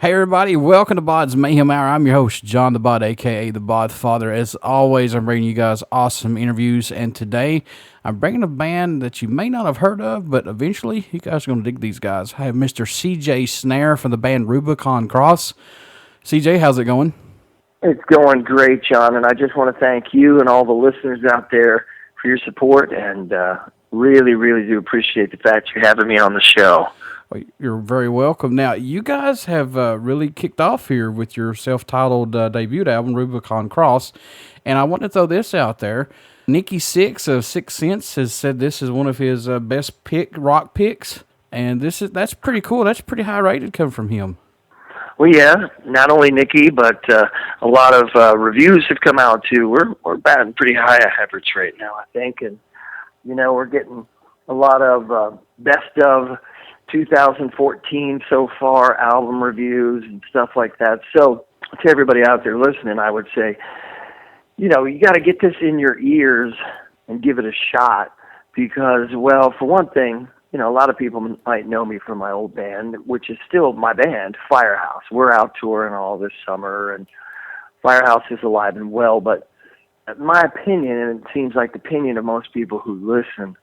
Hey everybody, welcome to BODS Mayhem Hour. I'm your host, John the Bod, aka the Bod Father. As always, I'm bringing you guys awesome interviews, and today I'm bringing a band that you may not have heard of, but eventually you guys are going to dig these guys. I have Mr. CJ Snare from the band Rubicon Cross. CJ, how's it going? It's going great, John, and I just want to thank you and all the listeners out there for your support, and really do appreciate the fact you're having me on the show. You're very welcome. Now, you guys have really kicked off here with your self-titled debut album, Rubicon Cross, and I want to throw this out there. Nikki Sixx of Sixth Sense has said this is one of his best rock picks, and that's pretty cool. That's pretty high rated coming from him. Well, yeah, not only Nikki, but a lot of reviews have come out too. We're batting pretty high average right now, I think, and we're getting a lot of best of 2014 so far album reviews and stuff like that. So to everybody out there listening, I would say, you got to get this in your ears and give it a shot because, well, for one thing, a lot of people might know me from my old band, which is still my band, Firehouse. We're out touring all this summer, and Firehouse is alive and well. But my opinion, and it seems like the opinion of most people who listen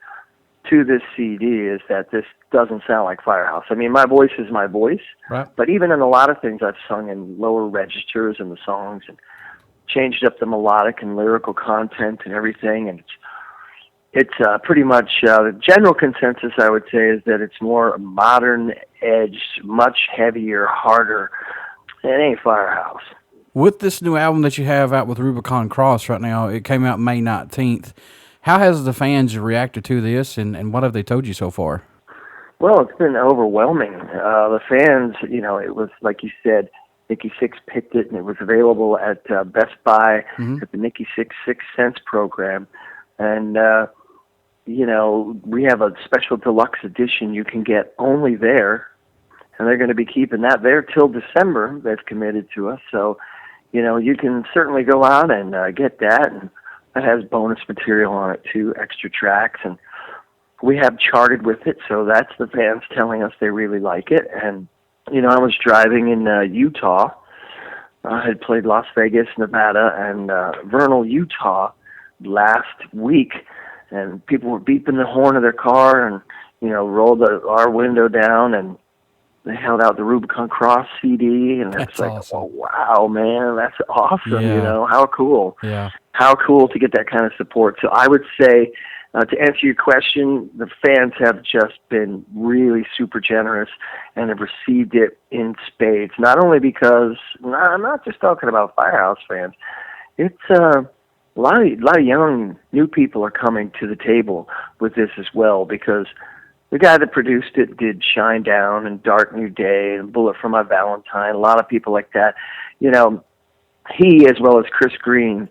to this CD, is that this doesn't sound like Firehouse. I mean, my voice is my voice, right? But even in a lot of things, I've sung in lower registers in the songs and changed up the melodic and lyrical content and everything, and it's pretty much the general consensus, I would say, is that it's more modern edged, much heavier, harder. It ain't Firehouse. With this new album that you have out with Rubicon Cross right now, it came out May 19th. How has the fans reacted to this, and what have they told you so far? Well, it's been overwhelming. The fans, it was, like you said, Nikki Sixx picked it, and it was available at Best Buy at the Nikki Sixx Sixth Sense program. And, we have a special deluxe edition you can get only there, and they're going to be keeping that there till December. They've committed to us. So, you can certainly go out and get that, and that has bonus material on it too, extra tracks, and we have charted with it, so that's the fans telling us they really like it. And, I was driving in Utah. I had played Las Vegas, Nevada, and Vernal, Utah last week, and people were beeping the horn of their car and, rolled our window down, and they held out the Rubicon Cross CD, and it's like, awesome. Oh, wow, man, that's awesome, Yeah. How cool. Yeah. How cool to get that kind of support. So I would say, to answer your question, the fans have just been really super generous and have received it in spades. Not only because, I'm not just talking about Firehouse fans, it's a lot of young, new people are coming to the table with this as well, because the guy that produced it did Shine Down and Dark New Day and Bullet for My Valentine, a lot of people like that. He, as well as Chris Green,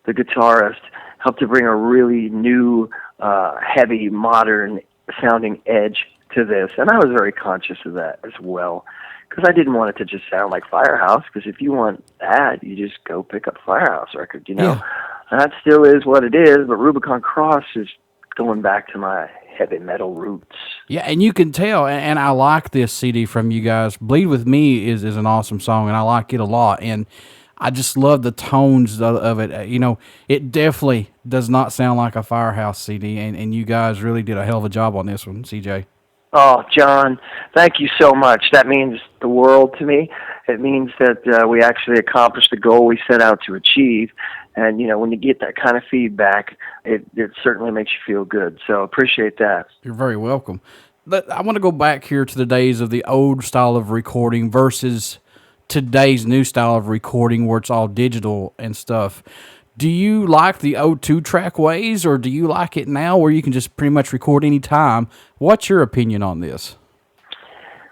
the guitarist, helped to bring a really new, heavy, modern-sounding edge to this. And I was very conscious of that as well, because I didn't want it to just sound like Firehouse, because if you want that, you just go pick up Firehouse record, Yeah. And that still is what it is, but Rubicon Cross is going back to my heavy metal roots. Yeah, and you can tell, and I like this CD from you guys. Bleed With Me is an awesome song, and I like it a lot, and I just love the tones of it. It definitely does not sound like a Firehouse CD, and you guys really did a hell of a job on this one, CJ. Oh, John, thank you so much. That means the world to me. It means that we actually accomplished the goal we set out to achieve. And, when you get that kind of feedback, it certainly makes you feel good. So appreciate that. You're very welcome. But I want to go back here to the days of the old style of recording versus today's new style of recording where it's all digital and stuff. Do you like the old two-track ways, or do you like it now where you can just pretty much record any time? What's your opinion on this?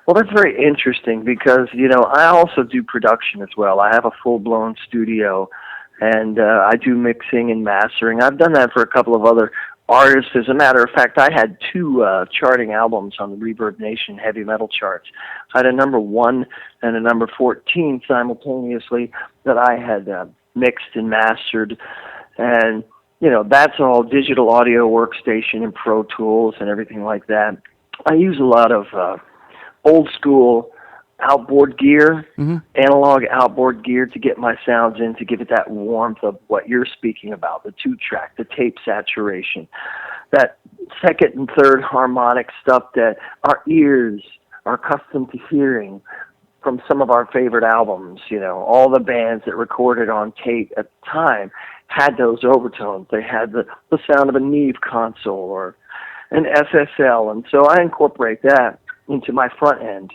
Well, that's very interesting because, I also do production as well. I have a full-blown studio, and I do mixing and mastering. I've done that for a couple of other artists. As a matter of fact, I had two charting albums on the Reverb Nation heavy metal charts. I had a number 1 and a number 14 simultaneously that I had mixed and mastered, and that's all digital audio workstation and Pro Tools and everything like that. I use a lot of old school outboard gear, analog outboard gear to get my sounds in, to give it that warmth of what you're speaking about, the 2-track, the tape saturation, that second and third harmonic stuff that our ears are accustomed to hearing from some of our favorite albums. You know, all the bands that recorded on tape at the time had those overtones. They had the sound of a Neve console or an SSL, and so I incorporate that into my front end.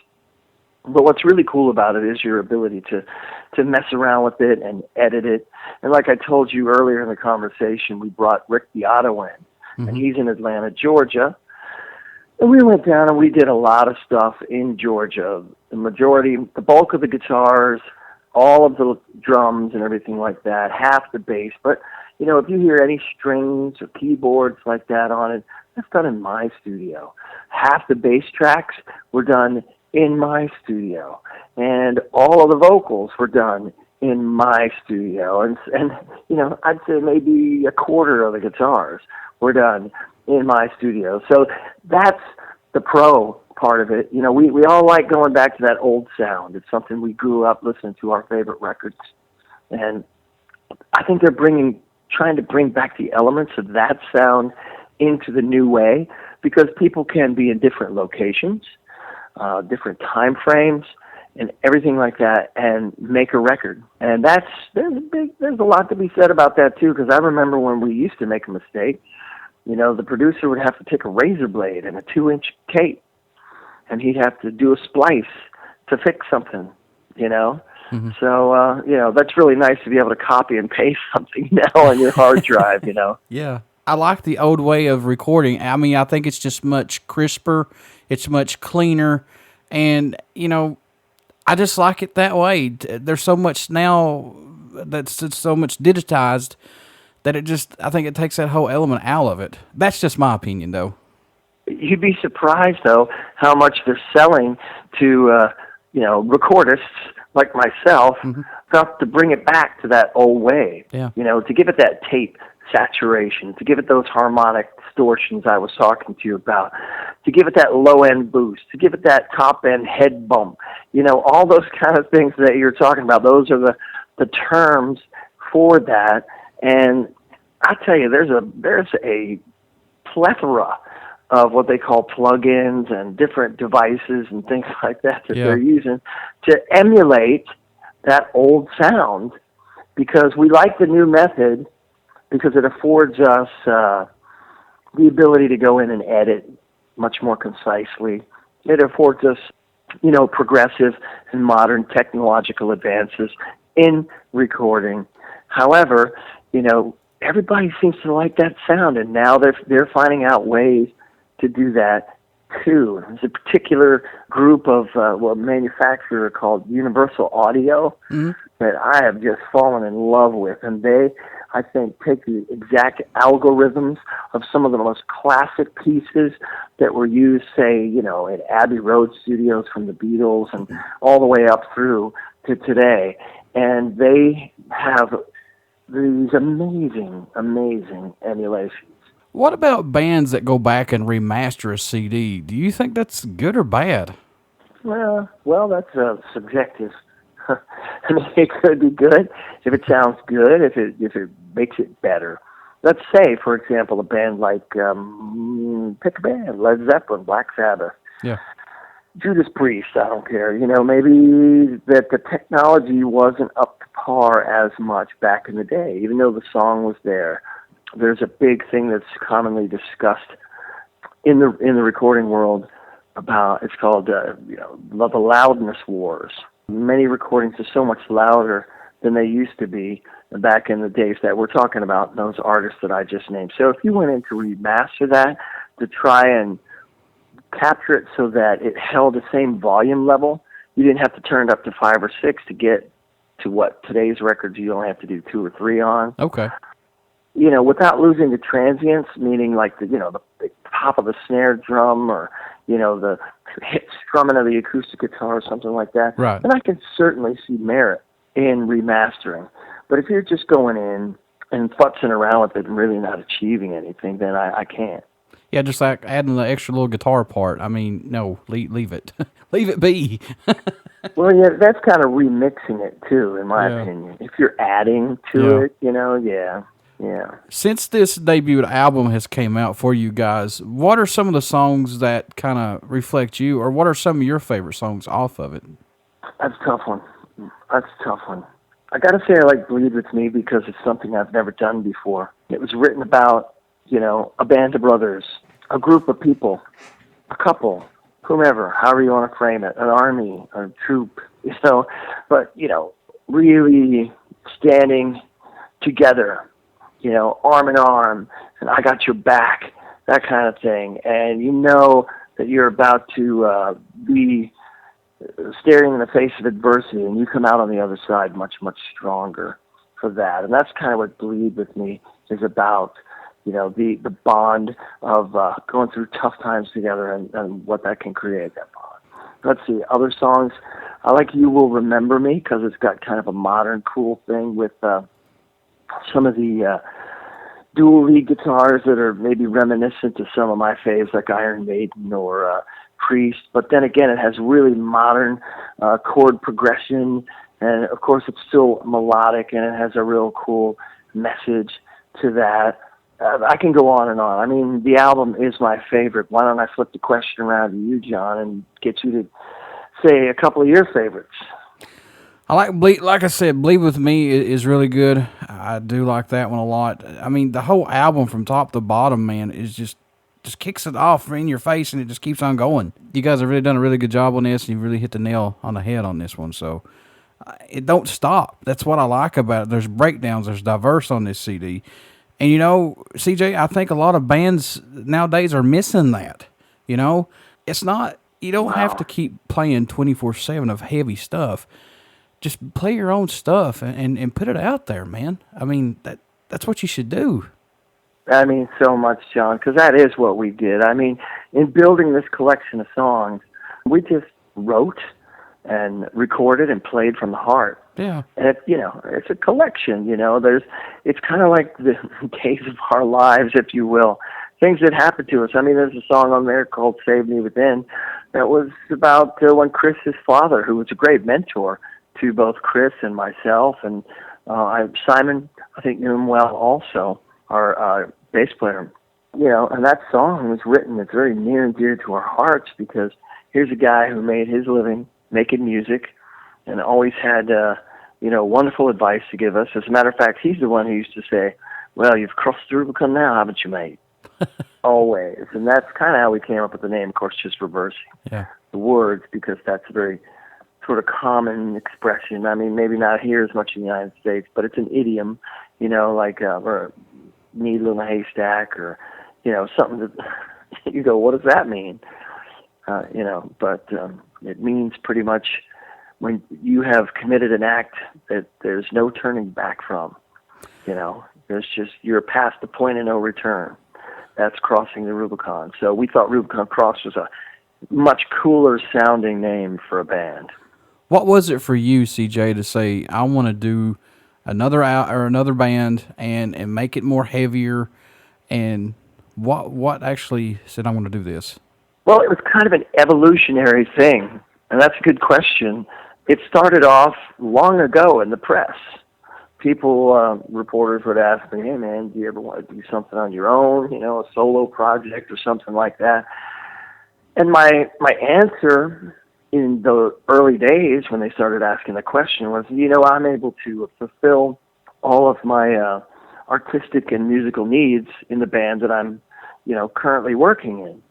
But what's really cool about it is your ability to mess around with it and edit it. And like I told you earlier in the conversation, we brought Rick Beato in, and he's in Atlanta, Georgia. And we went down and we did a lot of stuff in Georgia. The bulk of the guitars, all of the drums and everything like that, half the bass. But, you know, if you hear any strings or keyboards like that on it, that's done in my studio. Half the bass tracks were done in my studio. And all of the vocals were done in my studio. And you know, I'd say maybe a quarter of the guitars were done in my studio. So that's the pro part of it. You know, we all like going back to that old sound. It's something we grew up listening to, our favorite records. And I think they're trying to bring back the elements of that sound into the new way, because people can be in different locations, different time frames, and everything like that, and make a record. And there's a lot to be said about that too, because I remember when we used to make a mistake, you know, the producer would have to take a razor blade and a 2-inch tape, and he'd have to do a splice to fix something, you know? So, you know, that's really nice to be able to copy and paste something now on your hard drive, you know? Yeah. I like the old way of recording. I mean, I think it's just much crisper. It's much cleaner. And, you know, I just like it that way. There's so much now that's so much digitized that I think it takes that whole element out of it. That's just my opinion, though. You'd be surprised, though, how much they're selling to, you know, recordists like myself, to bring it back to that old way. Yeah. You know, to give it that tape saturation, to give it those harmonic distortions I was talking to you about, to give it that low-end boost, to give it that top-end head bump. You know, all those kind of things that you're talking about, those are the terms for that. And I tell you, there's a plethora of what they call plugins and different devices and things like that they're using to emulate that old sound, because we like the new method because it affords us the ability to go in and edit much more concisely. It affords us, you know, progressive and modern technological advances in recording. However, you know, everybody seems to like that sound, and now they're finding out ways to do that too. There's a particular group of manufacturer called Universal Audio that I have just fallen in love with, and they, I think, take the exact algorithms of some of the most classic pieces that were used, say, you know, in Abbey Road studios from the Beatles and all the way up through to today, and they have these amazing, amazing emulations. What about bands that go back and remaster a CD? Do you think that's good or bad? Well, that's subjective. I mean, it could be good if it sounds good, if it makes it better. Let's say, for example, a band like, pick a band, Led Zeppelin, Black Sabbath, Judas Priest, I don't care. You know, maybe that the technology wasn't up to par as much back in the day, even though the song was there. There's a big thing that's commonly discussed in the recording world about, it's called you know, the loudness wars. Many recordings are so much louder than they used to be back in the days that we're talking about, those artists that I just named. So if you went in to remaster that, to try and capture it so that it held the same volume level, you didn't have to turn it up to 5 or 6 to get to what today's records you only have to do 2 or 3 on. Okay. You know, without losing the transients, meaning like the top of the snare drum, or, you know, the hit strumming of the acoustic guitar or something like that. Right. And I can certainly see merit in remastering. But if you're just going in and futzing around with it and really not achieving anything, then I can't. Yeah, just like adding the extra little guitar part. I mean, no, leave it. Leave it be. Well, yeah, that's kind of remixing it too, in my Yeah. opinion. If you're adding to Yeah. it, yeah. Since this debut album has came out for you guys, what are some of the songs that kind of reflect you, or what are some of your favorite songs off of it? That's a tough one. That's a tough one. I got to say I like Bleed With Me because it's something I've never done before. It was written about, a band of brothers, a group of people, a couple, whomever, however you want to frame it, an army, a troop, but, really standing together, arm in arm, and I got your back, that kind of thing. And you know that you're about to be staring in the face of adversity, and you come out on the other side much, much stronger for that. And that's kind of what Bleed With Me is about, the bond of going through tough times together and what that can create, that bond. Let's see, other songs. I like You Will Remember Me because it's got kind of a modern, cool thing with some of the dual lead guitars that are maybe reminiscent of some of my faves like Iron Maiden or Priest, but then again it has really modern chord progression, and of course it's still melodic and it has a real cool message to that. I can go on and on. I mean, the album is my favorite. Why don't I flip the question around to you, John, and get you to say a couple of your favorites? I like I said, Bleed With Me is really good. I do like that one a lot. I mean, the whole album from top to bottom, man, is just kicks it off in your face and it just keeps on going. You guys have really done a really good job on this, and you really hit the nail on the head on this one. So it don't stop. That's what I like about it. There's breakdowns. There's diverse on this CD. And, CJ, I think a lot of bands nowadays are missing that. It's not, you don't have to keep playing 24/7 of heavy stuff. Just play your own stuff and put it out there, man. I mean, that's what you should do. I mean, so much, John, because that is what we did. I mean, in building this collection of songs, we just wrote and recorded and played from the heart. Yeah. And it's a collection, it's kind of like the days of our lives, if you will, things that happened to us. I mean, there's a song on there called Save Me Within that was about when Chris, his father, who was a great mentor to both Chris and myself, and Simon, I think, knew him well also, our bass player, and that song was written, it's very near and dear to our hearts because here's a guy who made his living making music and always had, wonderful advice to give us. As a matter of fact, he's the one who used to say, well, you've crossed the Rubicon now, haven't you, mate? Always. And that's kind of how we came up with the name, of course, just reversing the words, because that's a very sort of common expression. I mean, maybe not here as much in the United States, but it's an idiom, like or a needle in a haystack, or, something that you go, what does that mean? But it means pretty much when you have committed an act that there's no turning back from, there's just, you're past the point of no return. That's crossing the Rubicon. So we thought Rubicon Cross was a much cooler sounding name for a band. What was it for you, CJ, to say, I want to do another band and make it more heavier? And what actually said I want to do this? Well, it was kind of an evolutionary thing, and that's a good question. It started off long ago in the press. People, reporters would ask me, hey, man, do you ever want to do something on your own, a solo project or something like that? And my answer in the early days when they started asking the question was, I'm able to fulfill all of my artistic and musical needs in the band that I'm, currently working in.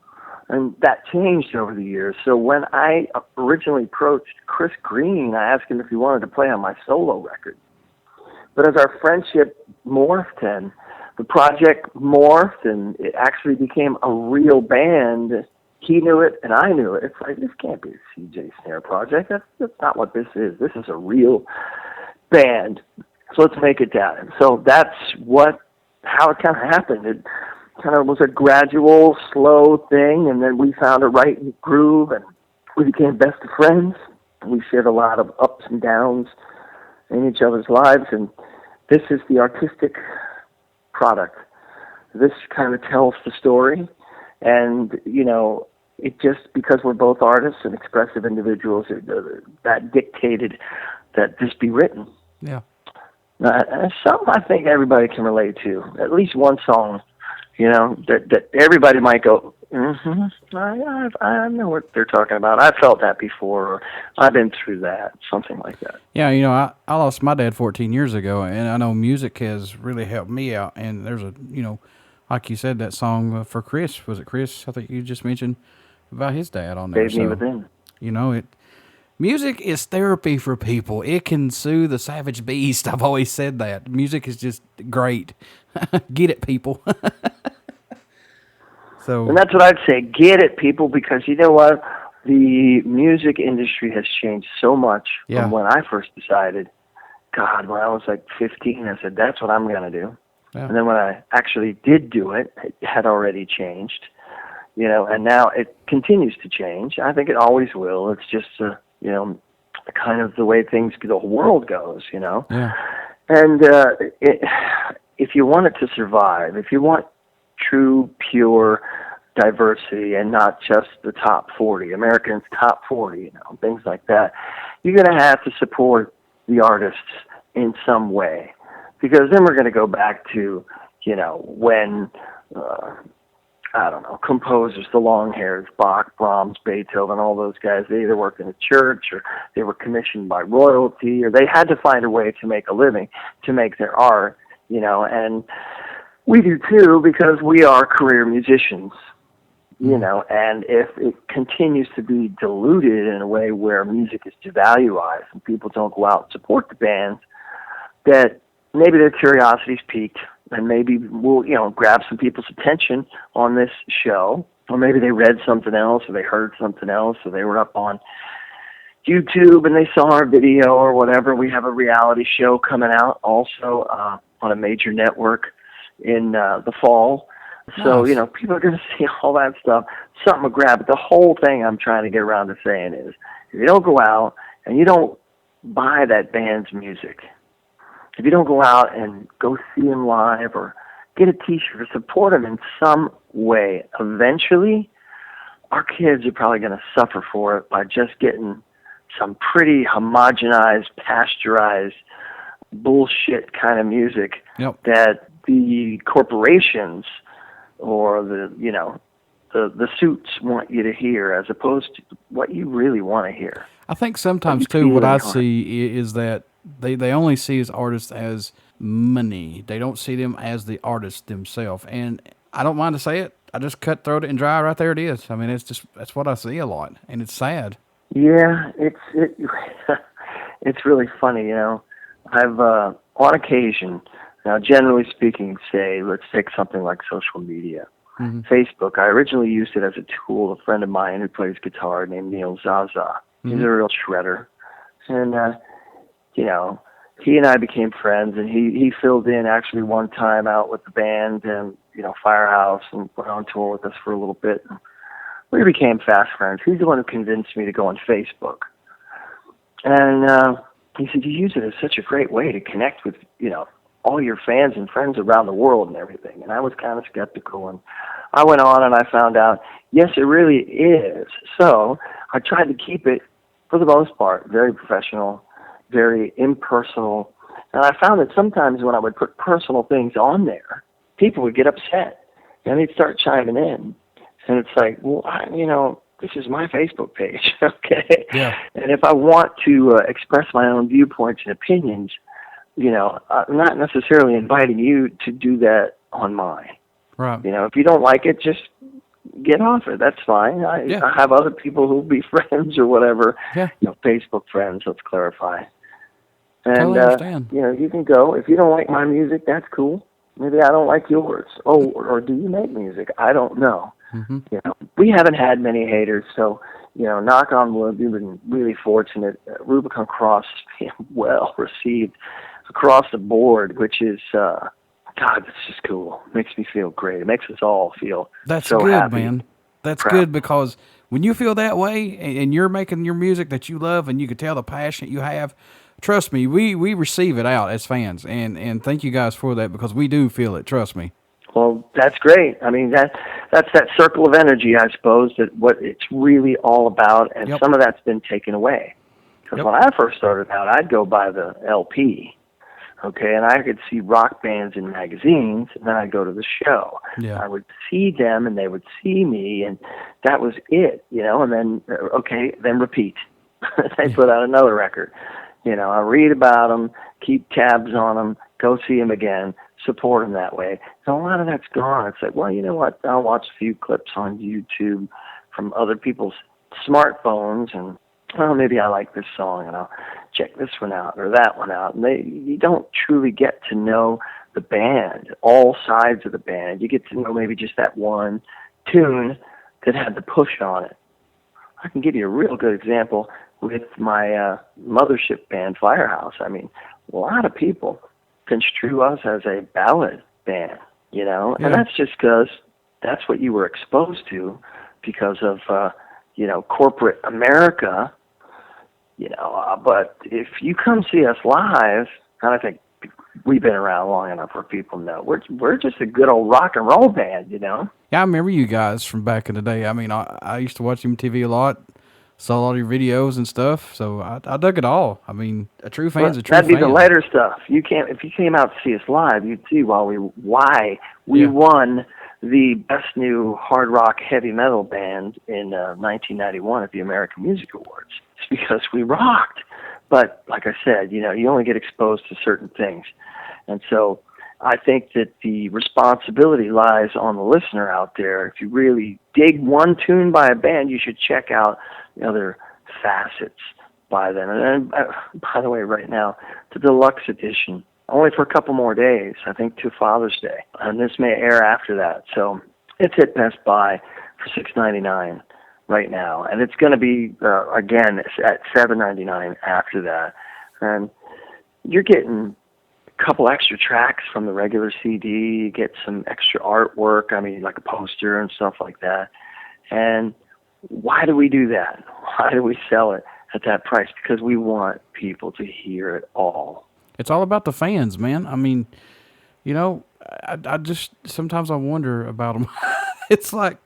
And that changed over the years. So when I originally approached Chris Green, I asked him if he wanted to play on my solo record. But as our friendship morphed and the project morphed and it actually became a real band, he knew it and I knew it. It's like, this can't be a CJ Snare project. That's not what this is. This is a real band. So let's make it that. And so that's how it kind of happened. It kind of was a gradual, slow thing, and then we found a right groove, and we became best of friends. We shared a lot of ups and downs in each other's lives, and this is the artistic product. This kind of tells the story, and, it just, because we're both artists and expressive individuals, that dictated that this be written. Yeah. It's something I think everybody can relate to. At least one song, that everybody might go, I know what they're talking about. I felt that before, or I've been through that, something like that. Yeah, I lost my dad 14 years ago, and I know music has really helped me out. And there's like you said, that song for Chris, was it Chris? I think you just mentioned about his dad on there. Save Me Within. Music is therapy for people. It can soothe the savage beast. I've always said that. Music is just great. Get it, people. And that's what I'd say. Get it, people, because you know what? The music industry has changed so much from when I first decided. God, when I was like 15, I said, that's what I'm going to do. Yeah. And then when I actually did do it, it had already changed. And now it continues to change. I think it always will. It's just, kind of the way the world goes, Yeah. And if you want it to survive, if you want true, pure diversity and not just the top 40, Americans' top 40, things like that, you're going to have to support the artists in some way. Because then we're going to go back to, when, I don't know, composers, the long hairs, Bach, Brahms, Beethoven, all those guys, they either worked in a church or they were commissioned by royalty, or they had to find a way to make a living, to make their art, and we do too, because we are career musicians, and if it continues to be diluted in a way where music is devalued and people don't go out and support the bands, that maybe their curiosity's piqued, and maybe we'll, grab some people's attention on this show, or maybe they read something else, or they heard something else, or they were up on YouTube and they saw our video or whatever. We have a reality show coming out also on a major network in the fall. So, Nice. People are going to see all that stuff. Something to grab. But the whole thing I'm trying to get around to saying is, if you don't go out and you don't buy that band's music, if you don't go out and go see them live or get a T-shirt or support them in some way, eventually our kids are probably going to suffer for it by just getting some pretty homogenized, pasteurized, bullshit kind of music that the corporations or the suits want you to hear, as opposed to what you really want to hear. I think sometimes too, what I see is that they only see as artists as money. They don't see them as the artists themselves. And I don't mind to say it. I just cutthroat it and dry. Right there it is. I mean, that's what I see a lot, and it's sad. Yeah, it's really funny. I've on occasion. Now, generally speaking, let's take something like social media. Mm-hmm. Facebook, I originally used it as a tool. A friend of mine who plays guitar named Neil Zaza. He's a real shredder. And, he and I became friends, and he filled in actually one time out with the band and, Firehouse, and went on tour with us for a little bit. We became fast friends. He's the one who convinced me to go on Facebook. And he said, you use it as such a great way to connect with, all your fans and friends around the world and everything. And I was kind of skeptical, and I went on and I found out, yes, it really is. So I tried to keep it, for the most part, very professional, very impersonal. And I found that sometimes when I would put personal things on there, people would get upset, and they'd start chiming in. And it's like, well, this is my Facebook page, okay? Yeah. And if I want to express my own viewpoints and opinions, I'm not necessarily inviting you to do that on mine. Right. If you don't like it, just get off it. That's fine. I have other people who'll be friends or whatever. Yeah. Facebook friends, let's clarify. And, totally understand. You can go. If you don't like my music, that's cool. Maybe I don't like yours. Oh, or do you make music? I don't know. Mm-hmm. We haven't had many haters, so, knock on wood, we've been really fortunate. Rubicon Cross is being well received across the board, which is, God, that's just cool. Makes me feel great. It makes us all feel That's so good, happy. Man. That's good, because when you feel that way and you're making your music that you love and you can tell the passion you have, trust me, we receive it out as fans. And thank you guys for that, because we do feel it. Trust me. Well, that's great. I mean, that's that circle of energy, I suppose, that what it's really all about, and some of that's been taken away. Because when I first started out, I'd go buy the LP, okay, and I could see rock bands in magazines, and then I'd go to the show. Yeah. I would see them, and they would see me, and that was it, you know, and then, then repeat. They put out another record. You know, I read about them, keep tabs on them, go see them again, support them that way. So a lot of that's gone. It's like, well, you know what? I'll watch a few clips on YouTube from other people's smartphones, and well, maybe I like this song, and I'll check this one out or that one out. And you don't truly get to know the band, all sides of the band. You get to know maybe just that one tune that had the push on it. I can give you a real good example with my mothership band, Firehouse. I mean, a lot of people construe us as a ballad band, you know, and that's just because that's what you were exposed to because of, corporate America, you know, but if you come see us live, and I think we've been around long enough where people know, we're just a good old rock and roll band, you know? Yeah, I remember you guys from back in the day. I mean, I used to watch MTV a lot, saw a lot of your videos and stuff, so I dug it all. I mean, a true fan's a true fan. That'd be the later stuff. If you came out to see us live, you'd see why we won the Best New Hard Rock Heavy Metal Band in 1991 at the American Music Awards. It's because we rocked. But like I said, you know, you only get exposed to certain things. And so I think that the responsibility lies on the listener out there. If you really dig one tune by a band, you should check out the other facets by them. And by the way, right now, the deluxe edition, only for a couple more days, I think to Father's Day. And this may air after that. So it's at Best Buy for $6.99 right now. And it's going to be, again, at $7.99 after that. And you're getting a couple extra tracks from the regular CD. You get some extra artwork, I mean, like a poster and stuff like that. And why do we do that? Why do we sell it at that price? Because we want people to hear it all. It's all about the fans, man. I mean, you know, I just, sometimes I wonder about them. It's like,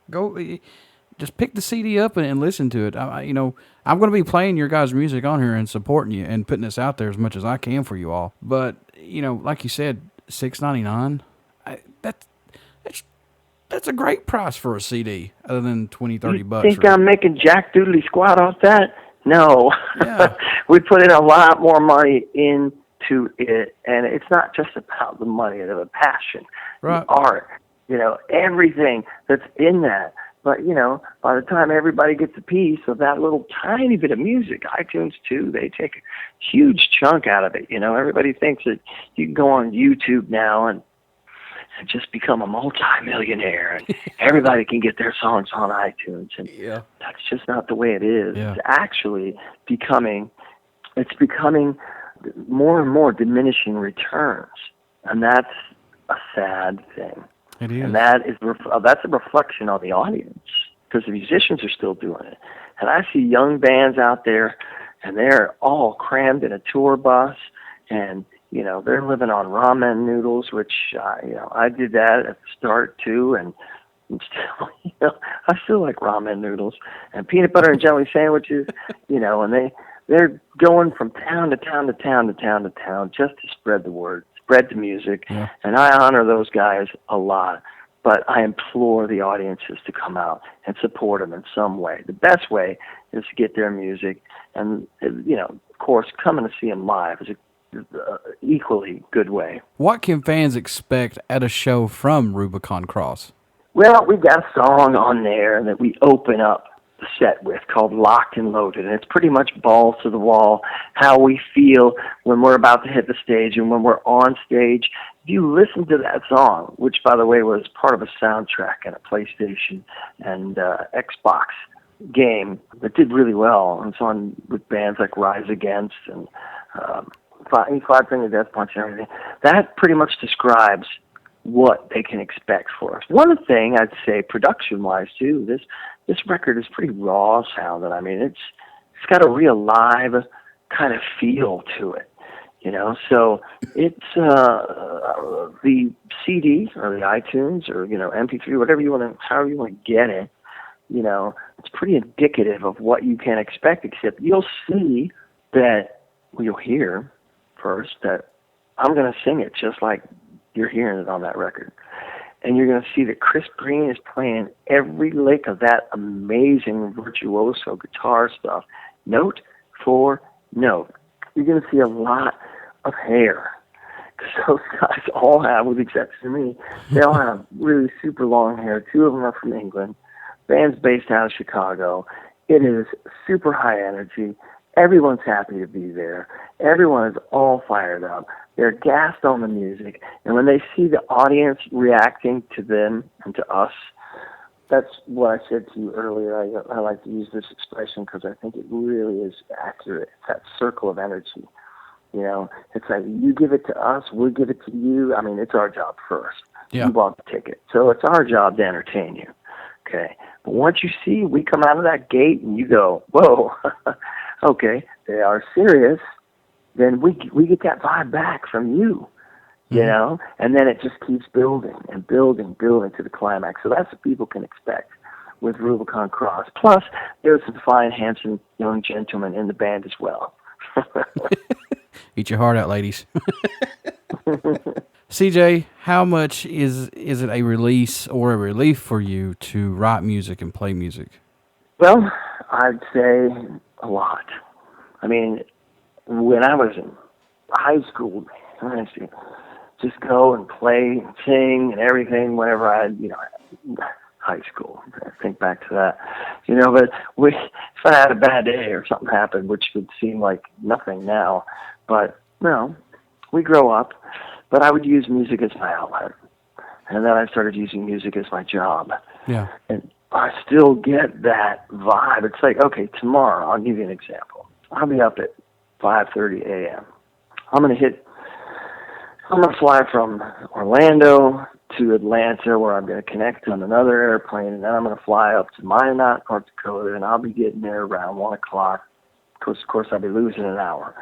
just pick the CD up and listen to it. I'm going to be playing your guys' music on here and supporting you and putting this out there as much as I can for you all. But, you know, like you said, $6.99, that's a great price for a CD, other than $20-$30 bucks. You think I'm making jack doodly squat off that? No. Yeah. We put in a lot more money into it, and it's not just about the money, it's the passion, right. The art, you know, everything that's in that. But, you know, by the time everybody gets a piece of that little tiny bit of music, iTunes, too, they take a huge chunk out of it. You know, everybody thinks that you can go on YouTube now and just become a multi-millionaire and everybody can get their songs on iTunes. And that's just not the way it is. Yeah. It's actually becoming more and more diminishing returns. And that's a sad thing. It is. And that's a reflection on the audience, because the musicians are still doing it. And I see young bands out there, and they're all crammed in a tour bus, and, you know, they're living on ramen noodles, which, I did that at the start, too, and still, you know, I still like ramen noodles and peanut butter and jelly sandwiches, you know, and they're going from town to town to town to town to town just to spread the word, spread the music, and I honor those guys a lot. But I implore the audiences to come out and support them in some way. The best way is to get their music, and, you know, of course, coming to see them live is an equally good way. What can fans expect at a show from Rubicon Cross? Well, we've got a song on there that we open up the set with called Locked and Loaded, and it's pretty much balls to the wall, how we feel when we're about to hit the stage and when we're on stage. If you listen to that song, which, by the way, was part of a soundtrack in a PlayStation and Xbox game that did really well, and it's on with bands like Rise Against and Five Finger Death Punch and everything, that pretty much describes what they can expect for us. One thing I'd say, production-wise, too, this record is pretty raw sounding. I mean, it's got a real live kind of feel to it. So it's the CD or the iTunes or MP3, however you want to get it. It's pretty indicative of what you can expect. Except you'll see that you'll hear first that I'm going to sing it just like you're hearing it on that record, and you're going to see that Chris Green is playing every lick of that amazing virtuoso guitar stuff, note for note. You're going to see a lot of hair, because those guys all have, with the exception of me, they all have really super long hair. Two of them are from England. Band's based out of Chicago. It is super high energy. Everyone's happy to be there. Everyone is all fired up. They're gassed on the music. And when they see the audience reacting to them and to us, that's what I said to you earlier. I like to use this expression because I think it really is accurate. It's that circle of energy. It's like you give it to us, we give it to you. I mean, it's our job first. Yeah. You bought the ticket. So it's our job to entertain you. Okay. But once you see we come out of that gate and you go, whoa, okay, they are serious, then we get that vibe back from you, and then it just keeps building and building to the climax. So that's what people can expect with Rubicon Cross. Plus, there's some fine, handsome young gentlemen in the band as well. Eat your heart out, ladies. CJ, how much is it a release or a relief for you to write music and play music? Well, I'd say a lot. I mean, when I was in high school, I used to just go and play and sing and everything whenever high school. I think back to that. But if I had a bad day or something happened, which would seem like nothing now, but we grow up. But I would use music as my outlet. And then I started using music as my job. Yeah. And I still get that vibe. It's like, okay, tomorrow, I'll give you an example. I'll be up at 5:30 a.m. I'm going to fly from Orlando to Atlanta, where I'm going to connect on another airplane, and then I'm going to fly up to Minot, North Dakota, and I'll be getting there around 1 o'clock. Of course, I'll be losing an hour.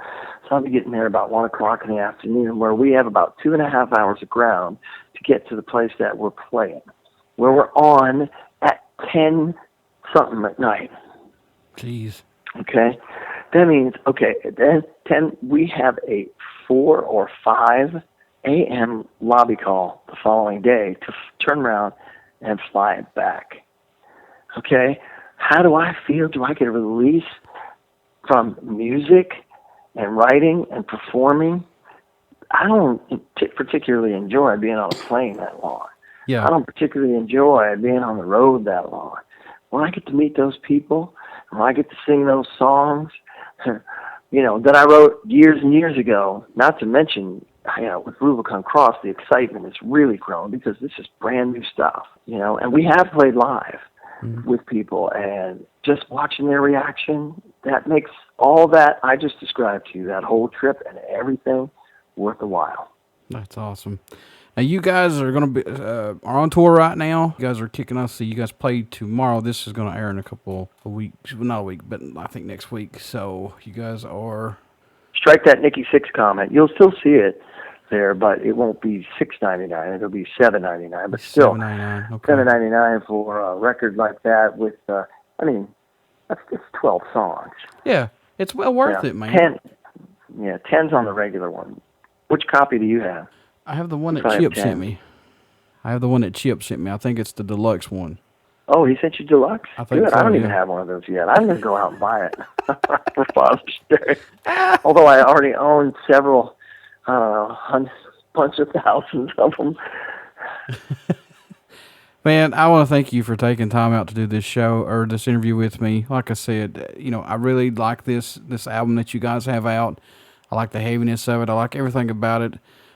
So I'll be getting there about 1 o'clock in the afternoon, where we have about 2.5 hours of ground to get to the place that we're playing, where we're on at 10-something at night. Jeez. Okay? That means, then 10, we have a 4 or 5 a.m. lobby call the following day to turn around and fly it back. Okay? How do I feel? Do I get a release from music and writing and performing? I don't particularly enjoy being on a plane that long. Yeah. I don't particularly enjoy being on the road that long. When I get to meet those people, when I get to sing those songs, that I wrote years and years ago, not to mention, with Rubicon Cross, the excitement has really grown because this is brand new stuff, and we have played live with people, and just watching their reaction, that makes all that I just described to you, that whole trip and everything, worth a while. That's awesome. Now, you guys are going to be are on tour right now. You guys are kicking off. So you guys play tomorrow. This is going to air in a couple of weeks. Well, not a week, but I think next week. So you guys are... Strike that Nikki Sixx comment. You'll still see it there, but it won't be $6.99. It'll be $7.99. But still, $7.99. Okay. $7.99 for a record like that with, it's 12 songs. Yeah, it's well worth it, man. 10's on the regular one. Which copy do you have? I have the one that Chip sent me. I think it's the deluxe one. Oh, he sent you deluxe? I think Good. So, I don't even have one of those yet. I'm going to go out and buy it for Father's Day. Although I already own several, bunch of thousands of them. Man, I want to thank you for taking time out to do this show or this interview with me. Like I said, I really like this album that you guys have out. I like the heaviness of it. I like everything about it.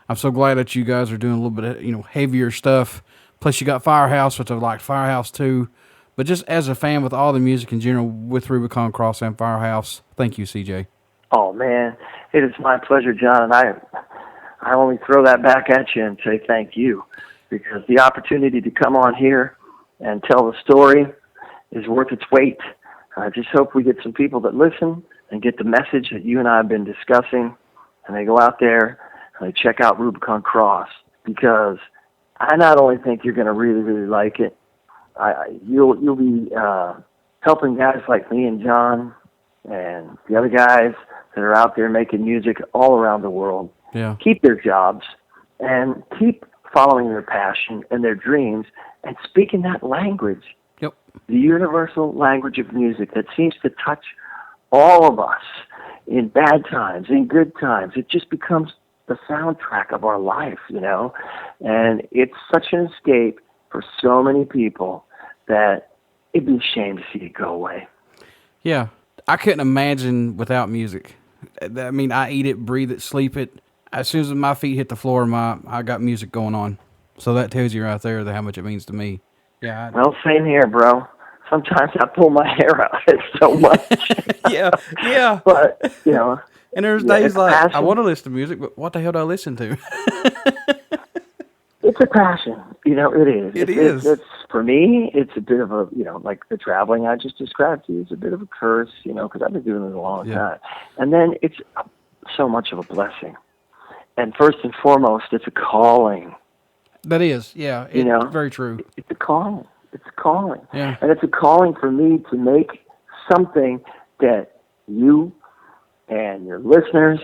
I'm so glad that you guys are doing a little bit of, heavier stuff. Plus, you got Firehouse, which I like Firehouse too. But just as a fan with all the music in general, with Rubicon Cross and Firehouse, thank you, CJ. Oh, man. It is my pleasure, John. And I only throw that back at you and say thank you. Because the opportunity to come on here and tell the story is worth its weight. I just hope we get some people that listen and get the message that you and I have been discussing. and they go out there and they check out Rubicon Cross, because I not only think you're going to really, really like it, you'll be helping guys like me and John and the other guys that are out there making music all around the world keep their jobs and keep following their passion and their dreams and speaking that language, the universal language of music that seems to touch all of us in bad times, in good times. It just becomes the soundtrack of our life, and it's such an escape for so many people that it'd be a shame to see it go away. Yeah, I couldn't imagine without music. I mean, I eat it, breathe it, sleep it. As soon as my feet hit the floor, I got music going on. So that tells you right there how much it means to me. Yeah. Well, same here, bro. Sometimes I pull my hair out. It's so much. yeah. But, And there's days like, passion. I want to listen to music, but what the hell do I listen to? It's a passion. It is. It is. It's for me, it's a bit of a, like the traveling I just described to you, it's a bit of a curse, because I've been doing it a long time. And then it's so much of a blessing. And first and foremost, it's a calling. That is, yeah. It's very true. It's a calling. It's a calling. Yeah. And it's a calling for me to make something that you and your listeners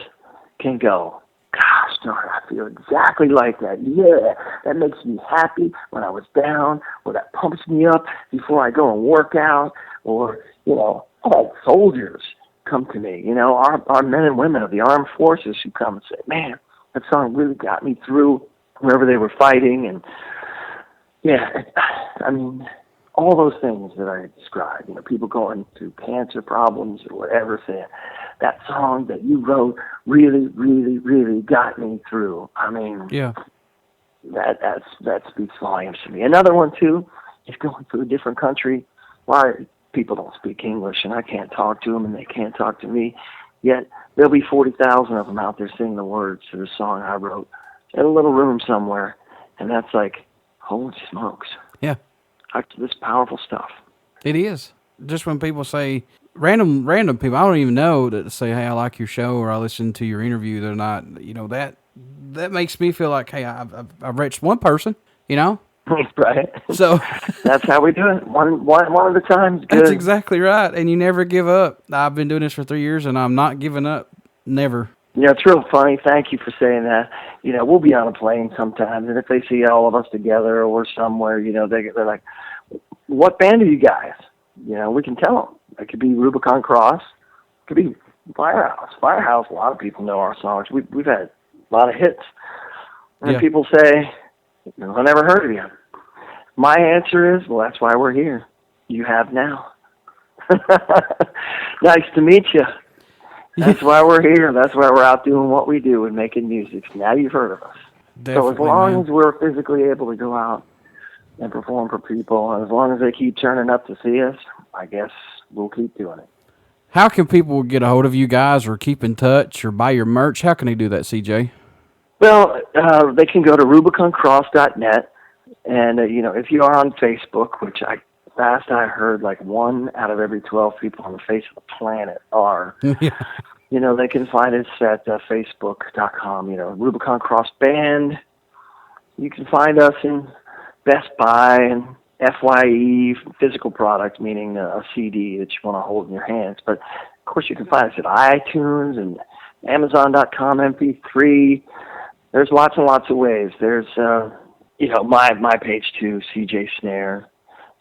can go, gosh, darn, I feel exactly like that. Yeah, that makes me happy when I was down, or that pumps me up before I go and work out, or, I've had soldiers come to me, our men and women of the armed forces who come and say, man, that song really got me through wherever they were fighting. And, I mean, all those things that I described, people going through cancer problems or whatever, saying, that song that you wrote really, really, really got me through. I mean, that speaks volumes to me. Another one, too, is going to a different country where people don't speak English, and I can't talk to them, and they can't talk to me. Yet there'll be 40,000 of them out there singing the words to the song I wrote in a little room somewhere, and that's like, holy smokes. Yeah. This powerful stuff. It is. Just when people say, random people, I don't even know, that say, hey, I like your show, or I listen to your interview, they're not, that makes me feel like, hey, I've reached one person, Right. So that's how we do it. One at a time is good. That's exactly right. And you never give up. I've been doing this for 3 years, and I'm not giving up. Never. It's real funny. Thank you for saying that. We'll be on a plane sometimes, and if they see all of us together or somewhere, they're like, what band are you guys? We can tell them. It could be Rubicon Cross. It could be Firehouse. Firehouse, a lot of people know our songs. We've had a lot of hits. And people say, I never heard of you. My answer is, well, that's why we're here. You have now. Nice to meet you. That's why we're here. That's why we're out doing what we do and making music. Now you've heard of us. Definitely, so as long as we're physically able to go out and perform for people, and as long as they keep turning up to see us, I guess we'll keep doing it. How can people get a hold of you guys, or keep in touch, or buy your merch? How can they do that, CJ? Well, they can go to rubiconcross.net, and, if you are on Facebook, which I heard like 1 out of every 12 people on the face of the planet are, they can find us at facebook.com, Rubicon Cross Band. You can find us in Best Buy and FYE, physical product, meaning a CD that you want to hold in your hands. But, of course, you can find us at iTunes and Amazon.com, MP3. There's lots and lots of ways. There's, my page too, CJ Snare,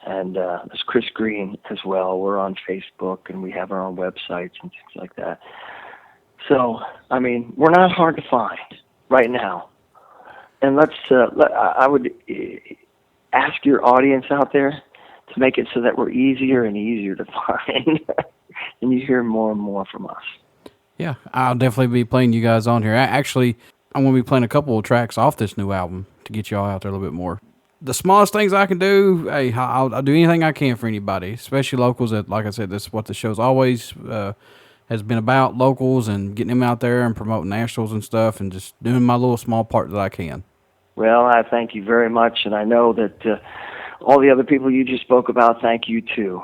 and there's Chris Green as well. We're on Facebook, and we have our own websites and things like that. So, I mean, we're not hard to find right now. And I would ask your audience out there to make it so that we're easier and easier to find, and you hear more and more from us. Yeah, I'll definitely be playing you guys on here. Actually, I'm going to be playing a couple of tracks off this new album to get y'all out there a little bit more. The smallest things I can do, hey, I'll do anything I can for anybody, especially locals. That, like I said, that's what the show's always has been about, locals and getting them out there and promoting nationals and stuff, and just doing my little small part that I can. Well, I thank you very much, and I know that all the other people you just spoke about, thank you too.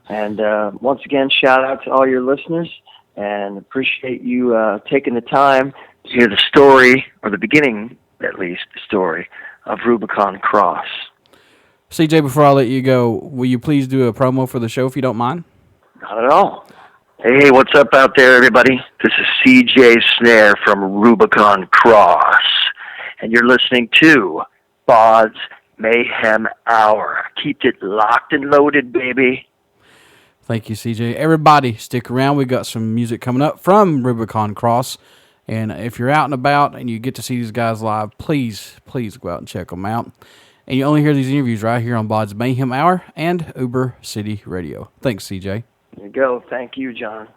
And once again, shout out to all your listeners, and appreciate you taking the time hear the story, or the beginning, at least, the story of Rubicon Cross. CJ, before I let you go, will you please do a promo for the show if you don't mind? Not at all. Hey, what's up out there, everybody? This is CJ Snare from Rubicon Cross, and you're listening to BODS Mayhem Hour. Keep it locked and loaded, baby. Thank you, CJ. Everybody, stick around. We got some music coming up from Rubicon Cross. And if you're out and about and you get to see these guys live, please go out and check them out. And you only hear these interviews right here on BODS Mayhem Hour and Uber City Radio. Thanks, CJ. There you go. Thank you, John.